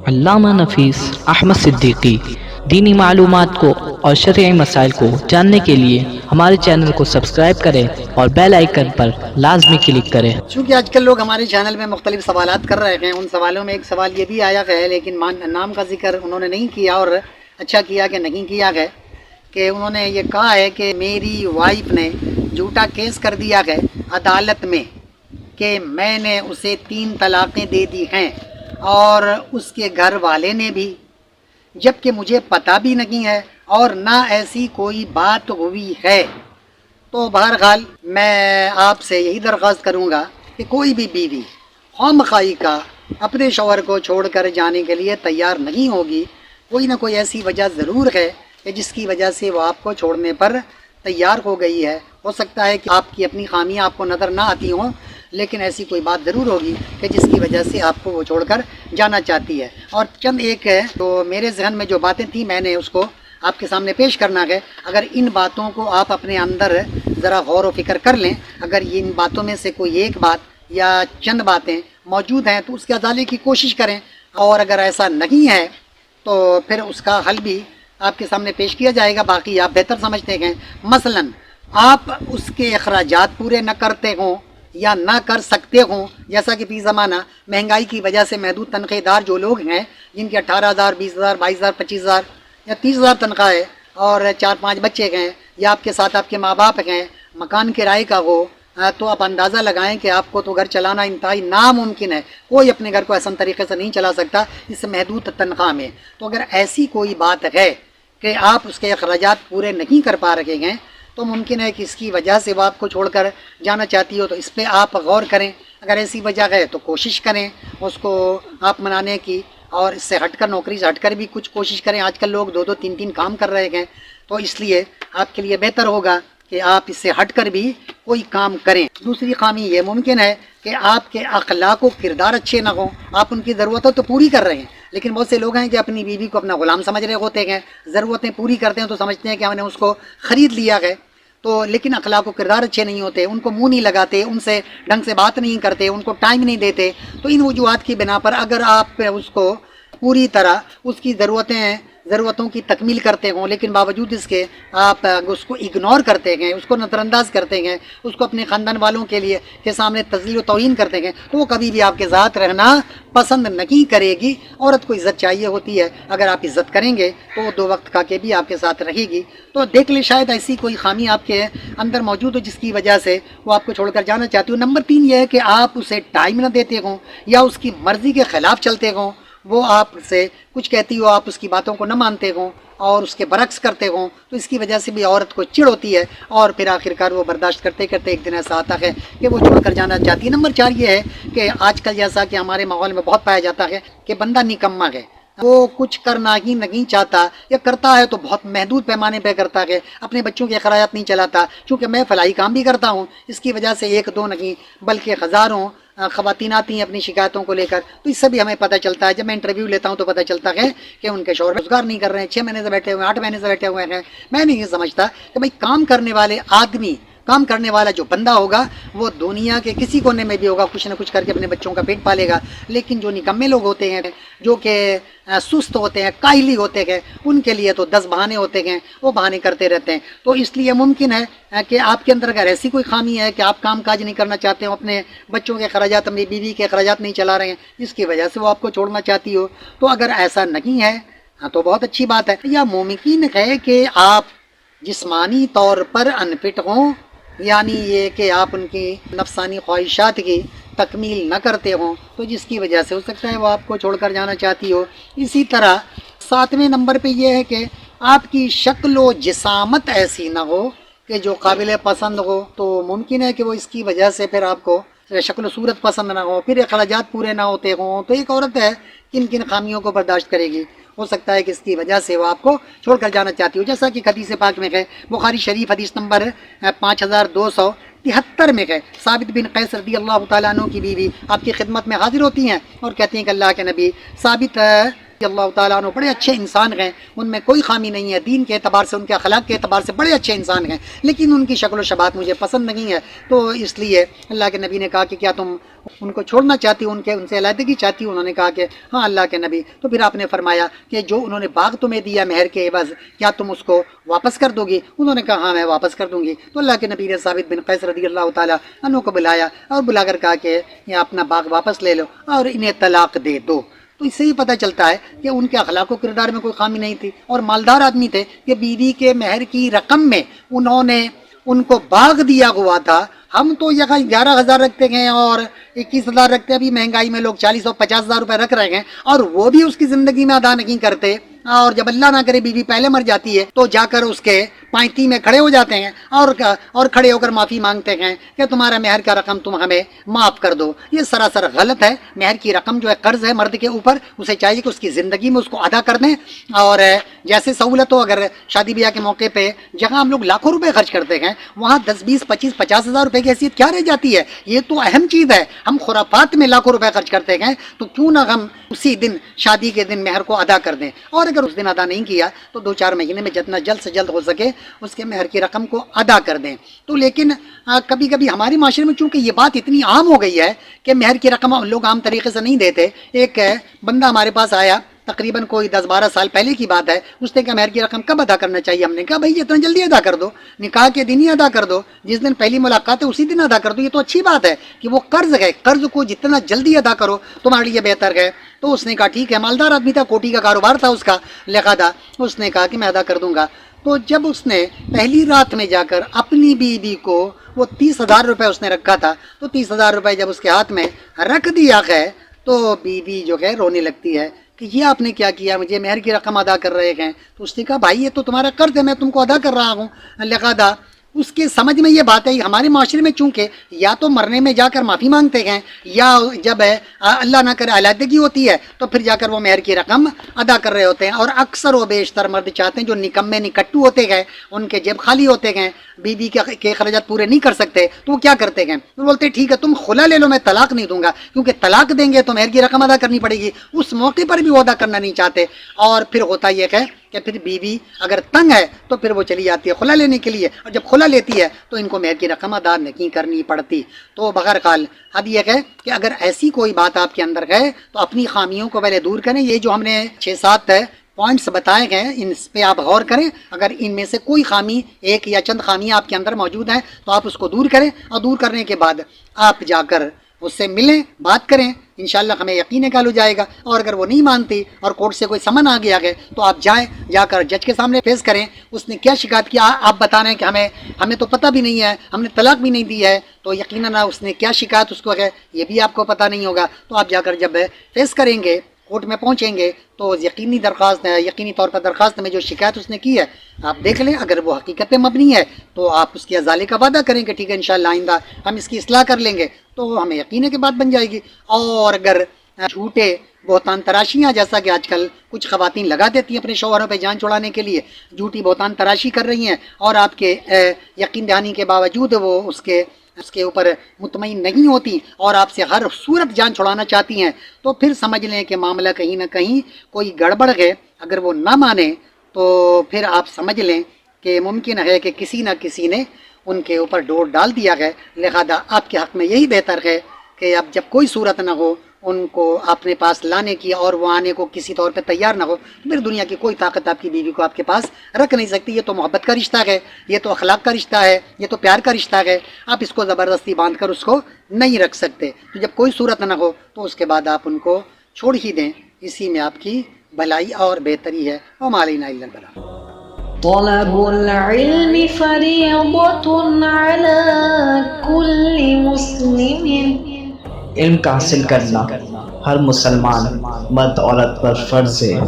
علامہ نفیس احمد صدیقی دینی معلومات کو اور شرعی مسائل کو جاننے کے لیے ہمارے چینل کو سبسکرائب کریں اور بیل آئیکن پر لازمی کلک کریں۔ چونکہ آج کل لوگ ہمارے چینل میں مختلف سوالات کر رہے ہیں، ان سوالوں میں ایک سوال یہ بھی آیا ہے، لیکن نام کا ذکر انہوں نے نہیں کیا، اور اچھا کیا کہ نہیں کیا ہے، کہ انہوں نے یہ کہا ہے کہ میری وائف نے جھوٹا کیس کر دیا ہے عدالت میں کہ میں نے اسے 3 طلاقیں دے دی ہیں، اور اس کے گھر والے نے بھی، جبکہ مجھے پتہ بھی نہیں ہے اور نہ ایسی کوئی بات ہوئی ہے۔ تو بہرحال میں آپ سے یہی درخواست کروں گا کہ کوئی بھی بیوی خواہ کا اپنے شوہر کو چھوڑ کر جانے کے لیے تیار نہیں ہوگی، کوئی نہ کوئی ایسی وجہ ضرور ہے کہ جس کی وجہ سے وہ آپ کو چھوڑنے پر تیار ہو گئی ہے۔ ہو سکتا ہے کہ آپ کی اپنی خامیاں آپ کو نظر نہ آتی ہوں، لیکن ایسی کوئی بات ضرور ہوگی کہ جس کی وجہ سے آپ کو وہ چھوڑ کر جانا چاہتی ہے۔ اور چند ایک ہے تو میرے ذہن میں جو باتیں تھیں میں نے اس کو آپ کے سامنے پیش کرنا ہے۔ اگر ان باتوں کو آپ اپنے اندر ذرا غور و فکر کر لیں، اگر ان باتوں میں سے کوئی ایک بات یا چند باتیں موجود ہیں تو اس کے ازالے کی کوشش کریں، اور اگر ایسا نہیں ہے تو پھر اس کا حل بھی آپ کے سامنے پیش کیا جائے گا، باقی آپ بہتر سمجھتے ہیں۔ مثلا آپ اس کے اخراجات پورے نہ کرتے ہوں یا نہ کر سکتے ہوں، جیسا کہ فی زمانہ مہنگائی کی وجہ سے محدود تنخواہ دار جو لوگ ہیں، جن کے 18,000 20,000 22,000 25,000 یا 30,000 تنخواہ ہے اور 4-5 بچے ہیں، یا آپ کے ساتھ آپ کے ماں باپ ہیں، مکان کرائے کا ہو، تو آپ اندازہ لگائیں کہ آپ کو تو گھر چلانا انتہائی ناممکن ہے، کوئی اپنے گھر کو ایسا طریقے سے نہیں چلا سکتا اس محدود تنخواہ میں۔ تو اگر ایسی کوئی بات ہے کہ آپ اس کے اخراجات پورے نہیں کر پا رہے ہیں، تو ممکن ہے کہ اس کی وجہ سے وہ آپ کو چھوڑ کر جانا چاہتی ہو، تو اس پہ آپ غور کریں۔ اگر ایسی وجہ ہے تو کوشش کریں اس کو آپ منانے کی، اور اس سے ہٹ کر، نوکری سے ہٹ کر بھی کچھ کوشش کریں۔ آج کل لوگ 2-2 3-3 کام کر رہے ہیں، تو اس لیے آپ کے لیے بہتر ہوگا کہ آپ اس سے ہٹ کر بھی کوئی کام کریں۔ دوسری خامی یہ ممکن ہے کہ آپ کے اخلاق و کردار اچھے نہ ہوں، آپ ان کی ضرورتوں تو پوری کر رہے ہیں، لیکن بہت سے لوگ ہیں کہ اپنی بیوی کو اپنا غلام سمجھ رہے ہوتے ہیں، ضرورتیں پوری کرتے ہیں تو سمجھتے ہیں کہ ہم نے اس کو خرید لیا ہے، تو لیکن اخلاق و کردار اچھے نہیں ہوتے، ان کو منہ نہیں لگاتے، ان سے ڈھنگ سے بات نہیں کرتے، ان کو ٹائم نہیں دیتے، تو ان وجوہات کی بنا پر اگر آپ اس کو پوری طرح اس کی ضرورتوں کی تکمیل کرتے ہوں، لیکن باوجود اس کے آپ اس کو اگنور کرتے ہیں، اس کو نظر انداز کرتے ہیں، اس کو اپنے خاندان والوں کے سامنے تذلیل و توہین کرتے ہیں، تو وہ کبھی بھی آپ کے ساتھ رہنا پسند نہیں کرے گی۔ عورت کو عزت چاہیے ہوتی ہے، اگر آپ عزت کریں گے تو وہ 2 وقت کھا کے بھی آپ کے ساتھ رہے گی۔ تو دیکھ لیں شاید ایسی کوئی خامی آپ کے اندر موجود ہو جس کی وجہ سے وہ آپ کو چھوڑ کر جانا چاہتی ہو۔ نمبر 3 یہ ہے کہ آپ اسے ٹائم نہ دیتے ہوں یا اس کی مرضی کے خلاف چلتے ہوں، وہ آپ سے کچھ کہتی ہو، آپ اس کی باتوں کو نہ مانتے ہوں اور اس کے برعکس کرتے ہوں، تو اس کی وجہ سے بھی عورت کو چڑ ہوتی ہے، اور پھر آخرکار وہ برداشت کرتے کرتے ایک دن ایسا آتا ہے کہ وہ چھوڑ کر جانا چاہتی ہے۔ نمبر 4 یہ ہے کہ آج کل جیسا کہ ہمارے ماحول میں بہت پایا جاتا ہے کہ بندہ نکما ہے، وہ کچھ کرنا ہی نہیں چاہتا، یا کرتا ہے تو بہت محدود پیمانے پہ کرتا ہے، اپنے بچوں کے اخراجات نہیں چلاتا۔ چونکہ میں فلاحی کام بھی کرتا ہوں، اس کی وجہ سے 1-2 نہیں بلکہ ہزاروں خواتین آتی ہیں اپنی شکایتوں کو لے کر، تو اس سے بھی ہمیں پتہ چلتا ہے، جب میں انٹرویو لیتا ہوں تو پتہ چلتا ہے کہ ان کے شوہر روزگار نہیں کر رہے ہیں، 6 مہینے سے بیٹھے ہوئے ہیں، 8 مہینے سے بیٹھے ہوئے ہیں۔ میں نہیں سمجھتا کہ بھئی کام کرنے والے آدمی، کام کرنے والا جو بندہ ہوگا وہ دنیا کے کسی کونے میں بھی ہوگا، کچھ نہ کچھ کر کے اپنے بچوں کا پیٹ پالے گا، لیکن جو نکمے لوگ ہوتے ہیں، جو کہ سست ہوتے ہیں، کاہلی ہوتے ہیں، ان کے لیے تو 10 بہانے ہوتے ہیں، وہ بہانے کرتے رہتے ہیں۔ تو اس لیے ممکن ہے کہ آپ کے اندر اگر ایسی کوئی خامی ہے کہ آپ کام کاج نہیں کرنا چاہتے ہو، اپنے بچوں کے اخراجات، اپنی بیوی کے اخراجات نہیں چلا رہے ہیں، جس کی وجہ سے وہ آپ کو چھوڑنا چاہتی ہو، تو اگر ایسا نہیں ہے تو بہت اچھی بات ہے۔ یا ممکن ہے کہ آپ جسمانی طور پر انفٹ ہوں، یعنی یہ کہ آپ ان کی نفسانی خواہشات کی تکمیل نہ کرتے ہوں، تو جس کی وجہ سے ہو سکتا ہے وہ آپ کو چھوڑ کر جانا چاہتی ہو۔ اسی طرح 7ویں نمبر پہ یہ ہے کہ آپ کی شکل و جسامت ایسی نہ ہو کہ جو قابل پسند ہو، تو ممکن ہے کہ وہ اس کی وجہ سے پھر آپ کو شکل و صورت پسند نہ ہو، پھر اخراجات پورے نہ ہوتے ہوں، تو ایک عورت ہے کن خامیوں کو برداشت کرے گی؟ ہو سکتا ہے کہ اس کی وجہ سے وہ آپ کو چھوڑ کر جانا چاہتی ہو، جیسا کہ حدیث پاک میں ہے، بخاری شریف حدیث نمبر 5273 میں ہے، ثابت بن قیس رضی اللہ تعالیٰ عنہ کی بیوی آپ کی خدمت میں حاضر ہوتی ہیں اور کہتی ہیں کہ اللہ کے نبی، ثابت اللہ تعالیٰ عنہ بڑے اچھے انسان ہیں، ان میں کوئی خامی نہیں ہے، دین کے اعتبار سے، ان کے اخلاق کے اعتبار سے بڑے اچھے انسان ہیں، لیکن ان کی شکل و شباہت مجھے پسند نہیں ہے، تو اس لیے اللہ کے نبی نے کہا کہ کیا تم ان کو چھوڑنا چاہتی ہو، ان سے علیحدگی چاہتی ہو؟ انہوں نے کہا کہ ہاں اللہ کے نبی۔ تو پھر آپ نے فرمایا کہ جو انہوں نے باغ تمہیں دیا مہر کے عوض، کیا تم اس کو واپس کر دو گی؟ انہوں نے کہا ہاں میں واپس کر دوں گی۔ تو اللہ کے نبی نے ثابت بن قیس رضی اللہ تعالیٰ عنہ کو بلایا اور بلا کر کہا کہ یہ اپنا باغ واپس لے لو اور انہیں طلاق دے دو۔ تو اس سے ہی پتہ چلتا ہے کہ ان کے اخلاق و کردار میں کوئی خامی نہیں تھی، اور مالدار آدمی تھے کہ بیوی کے مہر کی رقم میں انہوں نے ان کو باغ دیا ہوا تھا۔ ہم تو یہاں 11,000 رکھتے ہیں اور 21,000 رکھتے ہیں، ابھی مہنگائی میں لوگ 40 اور 50,000 روپے رکھ رہے ہیں، اور وہ بھی اس کی زندگی میں ادا نہیں کرتے، اور جب اللہ نہ کرے بیوی پہلے مر جاتی ہے تو جا کر اس کے پائتی میں کھڑے ہو جاتے ہیں اور کھڑے ہو کر معافی مانگتے ہیں کہ تمہارا مہر کا رقم تم ہمیں معاف کر دو۔ یہ سراسر غلط ہے۔ مہر کی رقم جو ہے قرض ہے مرد کے اوپر، اسے چاہیے کہ اس کی زندگی میں اس کو ادا کر دیں، اور جیسے سہولت ہو، اگر شادی بیاہ کے موقع پہ جہاں ہم لوگ لاکھوں روپے خرچ کرتے ہیں وہاں 10 20 25 50,000 روپے کی حیثیت کیا رہ جاتی ہے؟ یہ تو اہم چیز ہے۔ ہم خرافات میں لاکھوں روپے خرچ کرتے ہیں، تو کیوں نہ ہم اسی دن شادی کے دن مہر کو ادا کر دیں، اور اگر اس دن ادا نہیں کیا تو 2-4 مہینے میں جتنا جلد سے جلد ہو سکے اس کے مہر کی رقم کو ادا کر دیں۔ تو لیکن کبھی کبھی ہمارے معاشرے میں چونکہ یہ بات اتنی عام ہو گئی ہے کہ مہر کی رقم لوگ عام طریقے سے نہیں دیتے۔ ایک بندہ ہمارے پاس آیا، تقریباً کوئی 10-12 سال پہلے کی بات ہے، اس نے کہا مہر کی رقم کب ادا کرنا چاہیے؟ ہم نے کہا بھائی اتنا جلدی ادا کر دو، نکاح کے دن ہی ادا کر دو، جس دن پہلی ملاقات ہے اسی دن ادا کر دو۔ یہ تو اچھی بات ہے کہ وہ قرض ہے، قرض کو جتنا جلدی ادا کرو تمہارے لیے بہتر ہے۔ تو اس نے کہا ٹھیک ہے، مالدار آدمی تھا، کوٹی کا کاروبار تھا اس کا، لہذا اس نے کہا کہ میں ادا کر دوں گا۔ تو جب اس نے پہلی رات میں جا کر اپنی بیوی کو وہ 30,000 روپے اس نے رکھا تھا، تو 30,000 روپے جب اس کے ہاتھ میں رکھ دیا ہے تو بیوی جو ہے رونے لگتی ہے کہ یہ آپ نے کیا کیا، مجھے مہر کی رقم ادا کر رہے ہیں؟ تو اس نے کہا بھائی یہ تو تمہارا قرض ہے، میں تم کو ادا کر رہا ہوں، لہذا اس کے سمجھ میں یہ بات ہے۔ ہمارے معاشرے میں چونکہ یا تو مرنے میں جا کر معافی مانگتے ہیں، یا جب اللہ نہ کرے علیحدگی ہوتی ہے تو پھر جا کر وہ مہر کی رقم ادا کر رہے ہوتے ہیں، اور اکثر و بیشتر مرد چاہتے ہیں جو نکمے نکٹو ہوتے ہیں، ان کے جیب خالی ہوتے ہیں، بیوی کے اخراجات پورے نہیں کر سکتے، تو وہ کیا کرتے ہیں؟ وہ بولتے ہیں ٹھیک ہے تم خلا لے لو، میں طلاق نہیں دوں گا، کیونکہ طلاق دیں گے تو مہر کی رقم ادا کرنی پڑے گی، اس موقع پر بھی وہ ادا کرنا نہیں چاہتے۔ اور پھر ہوتا یہ ہے کہ پھر بیوی اگر تنگ ہے تو پھر وہ چلی جاتی ہے خلا لینے کے لیے، اور جب خلا لیتی ہے تو ان کو مہر کی رقم ادا نہیں کرنی پڑتی۔ تو بہرحال اب یہ ہے کہ اگر ایسی کوئی بات آپ کے اندر ہے تو اپنی خامیوں کو پہلے دور کریں۔ یہ جو ہم نے 6-7 پوائنٹس بتائے ہیں ان پہ آپ غور کریں، اگر ان میں سے کوئی خامی، ایک یا چند خامیاں آپ کے اندر موجود ہیں تو آپ اس کو دور کریں، اور دور کرنے کے بعد آپ جا کر اس سے ملیں، بات کریں، انشاءاللہ ہمیں یقین ہے کہ حل ہو جائے گا۔ اور اگر وہ نہیں مانتی اور کورٹ سے کوئی سمن آ گیا ہے تو آپ جائیں، جا کر جج کے سامنے پیش کریں، اس نے کیا شکایت کیا آپ بتا رہے ہیں کہ ہمیں تو پتہ بھی نہیں ہے، ہم نے طلاق بھی نہیں دی ہے، تو یقیناً اس نے کیا شکایت اس کو ہے یہ بھی آپ کو پتہ نہیں ہوگا۔ تو آپ جا کر جب پیش کریں گے، کورٹ میں پہنچیں گے، تو یقینی طور پر درخواست میں جو شکایت اس نے کی ہے آپ دیکھ لیں، اگر وہ حقیقت پہ مبنی ہے تو آپ اس کی ازالے کا وعدہ کریں کہ ٹھیک ہے انشاءاللہ آئندہ ہم اس کی اصلاح کر لیں گے، تو ہمیں یقین ہے کہ بات بن جائے گی۔ اور اگر جھوٹے بہتان تراشیاں، جیسا کہ آج کل کچھ خواتین لگا دیتی ہیں اپنے شوہروں پہ جان چھڑانے کے لیے، جھوٹی بہتان تراشی کر رہی ہیں، اور آپ کے یقین دہانی کے باوجود وہ اس کے اوپر مطمئن نہیں ہوتی اور آپ سے ہر صورت جان چھڑانا چاہتی ہیں، تو پھر سمجھ لیں کہ معاملہ کہیں نہ کہیں کوئی گڑبڑ ہے۔ اگر وہ نہ مانے تو پھر آپ سمجھ لیں کہ ممکن ہے کہ کسی نہ کسی نے ان کے اوپر ڈور ڈال دیا ہے، لہذا آپ کے حق میں یہی بہتر ہے کہ اب جب کوئی صورت نہ ہو ان کو اپنے پاس لانے کی، اور وہ آنے کو کسی طور پہ تیار نہ ہو، پھر دنیا کی کوئی طاقت آپ کی بیوی کو آپ کے پاس رکھ نہیں سکتی۔ یہ تو محبت کا رشتہ ہے، یہ تو اخلاق کا رشتہ ہے، یہ تو پیار کا رشتہ ہے، آپ اس کو زبردستی باندھ کر اس کو نہیں رکھ سکتے۔ تو جب کوئی صورت نہ ہو تو اس کے بعد آپ ان کو چھوڑ ہی دیں، اسی میں آپ کی بھلائی اور بہتری ہے۔ وما علینا الا البلاغ۔ طلب العلم فریضۃ علی کل مسلم، علم کا حاصل کرنا ہر مسلمان مرد عورت پر فرض ہے۔